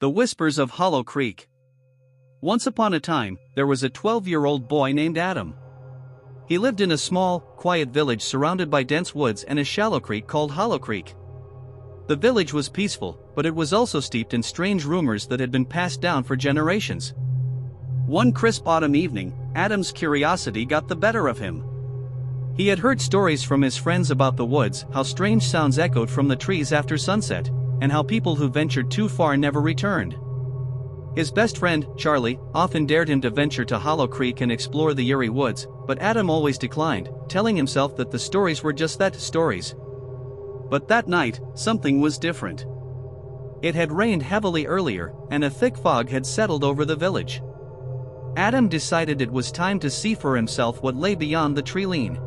The Whispers of Hollow Creek. Once upon a time, there was a 12-year-old boy named Adam. He lived in a small, quiet village surrounded by dense woods and a shallow creek called Hollow Creek. The village was peaceful, but it was also steeped in strange rumors that had been passed down for generations. One crisp autumn evening, Adam's curiosity got the better of him. He had heard stories from his friends about the woods, how strange sounds echoed from the trees after sunset, and how people who ventured too far never returned. His best friend, Charlie, often dared him to venture to Hollow Creek and explore the eerie woods, but Adam always declined, telling himself that the stories were just that, stories. But that night, something was different. It had rained heavily earlier, and a thick fog had settled over the village. Adam decided it was time to see for himself what lay beyond the tree-line.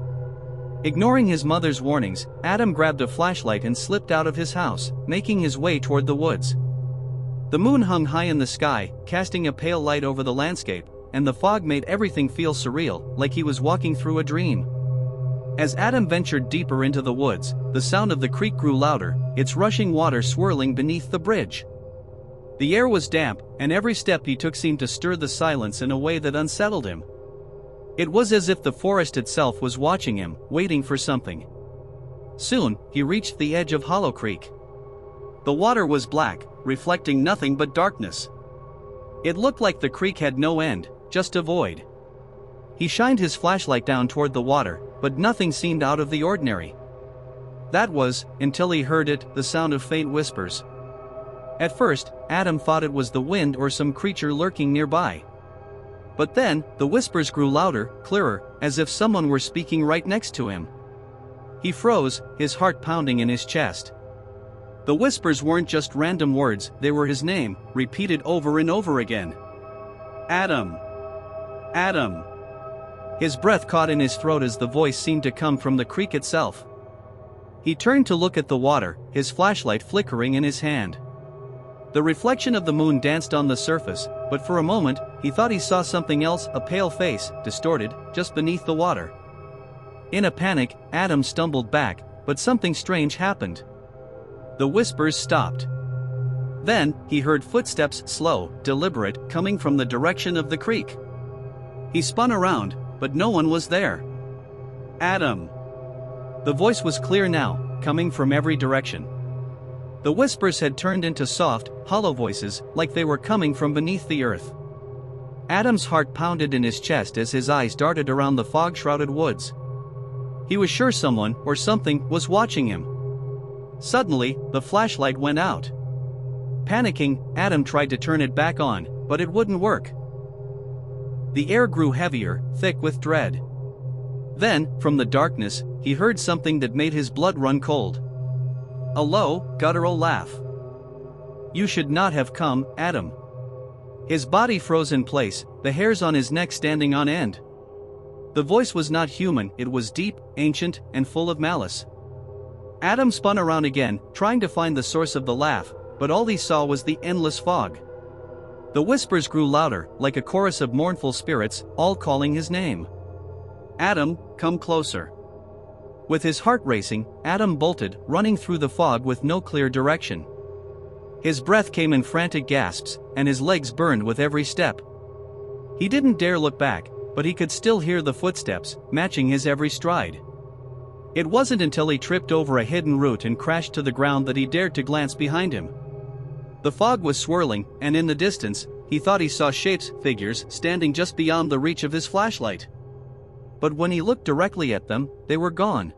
Ignoring his mother's warnings, Adam grabbed a flashlight and slipped out of his house, making his way toward the woods. The moon hung high in the sky, casting a pale light over the landscape, and the fog made everything feel surreal, like he was walking through a dream. As Adam ventured deeper into the woods, the sound of the creek grew louder, its rushing water swirling beneath the bridge. The air was damp, and every step he took seemed to stir the silence in a way that unsettled him. It was as if the forest itself was watching him, waiting for something. Soon, he reached the edge of Hollow Creek. The water was black, reflecting nothing but darkness. It looked like the creek had no end, just a void. He shined his flashlight down toward the water, but nothing seemed out of the ordinary. That was, until he heard it, the sound of faint whispers. At first, Adam thought it was the wind or some creature lurking nearby. But then, the whispers grew louder, clearer, as if someone were speaking right next to him. He froze, his heart pounding in his chest. The whispers weren't just random words, they were his name, repeated over and over again. Adam. Adam. His breath caught in his throat as the voice seemed to come from the creek itself. He turned to look at the water, his flashlight flickering in his hand. The reflection of the moon danced on the surface, but for a moment, he thought he saw something else, a pale face, distorted, just beneath the water. In a panic, Adam stumbled back, but something strange happened. The whispers stopped. Then, he heard footsteps, slow, deliberate, coming from the direction of the creek. He spun around, but no one was there. Adam. The voice was clear now, coming from every direction. The whispers had turned into soft, hollow voices, like they were coming from beneath the earth. Adam's heart pounded in his chest as his eyes darted around the fog-shrouded woods. He was sure someone, or something, was watching him. Suddenly, the flashlight went out. Panicking, Adam tried to turn it back on, but it wouldn't work. The air grew heavier, thick with dread. Then, from the darkness, he heard something that made his blood run cold. A low, guttural laugh. You should not have come, Adam. His body froze in place, the hairs on his neck standing on end. The voice was not human, it was deep, ancient, and full of malice. Adam spun around again, trying to find the source of the laugh, but all he saw was the endless fog. The whispers grew louder, like a chorus of mournful spirits, all calling his name. Adam, come closer. With his heart racing, Adam bolted, running through the fog with no clear direction. His breath came in frantic gasps, and his legs burned with every step. He didn't dare look back, but he could still hear the footsteps, matching his every stride. It wasn't until he tripped over a hidden root and crashed to the ground that he dared to glance behind him. The fog was swirling, and in the distance, he thought he saw shapes, figures, standing just beyond the reach of his flashlight. But when he looked directly at them, they were gone.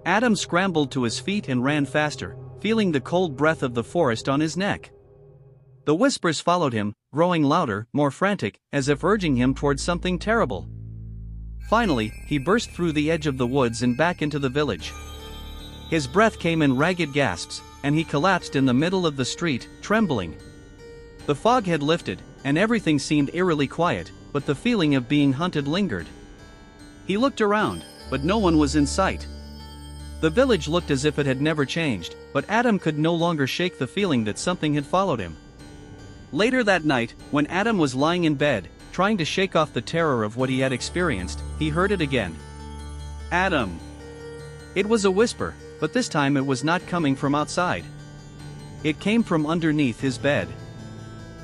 Adam scrambled to his feet and ran faster, feeling the cold breath of the forest on his neck. The whispers followed him, growing louder, more frantic, as if urging him toward something terrible. Finally, he burst through the edge of the woods and back into the village. His breath came in ragged gasps, and he collapsed in the middle of the street, trembling. The fog had lifted, and everything seemed eerily quiet, but the feeling of being hunted lingered. He looked around, but no one was in sight. The village looked as if it had never changed, but Adam could no longer shake the feeling that something had followed him. Later that night, when Adam was lying in bed, trying to shake off the terror of what he had experienced, he heard it again. Adam. It was a whisper, but this time it was not coming from outside. It came from underneath his bed.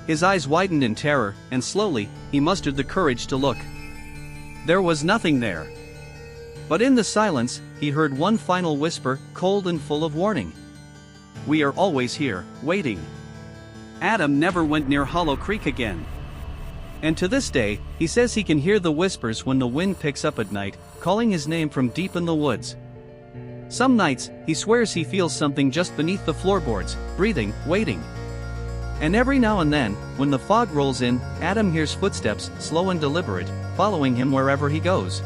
His eyes widened in terror, and slowly, he mustered the courage to look. There was nothing there. But in the silence, he heard one final whisper, cold and full of warning. "We are always here, waiting." Adam never went near Hollow Creek again. And to this day, he says he can hear the whispers when the wind picks up at night, calling his name from deep in the woods. Some nights, he swears he feels something just beneath the floorboards, breathing, waiting. And every now and then, when the fog rolls in, Adam hears footsteps, slow and deliberate, following him wherever he goes.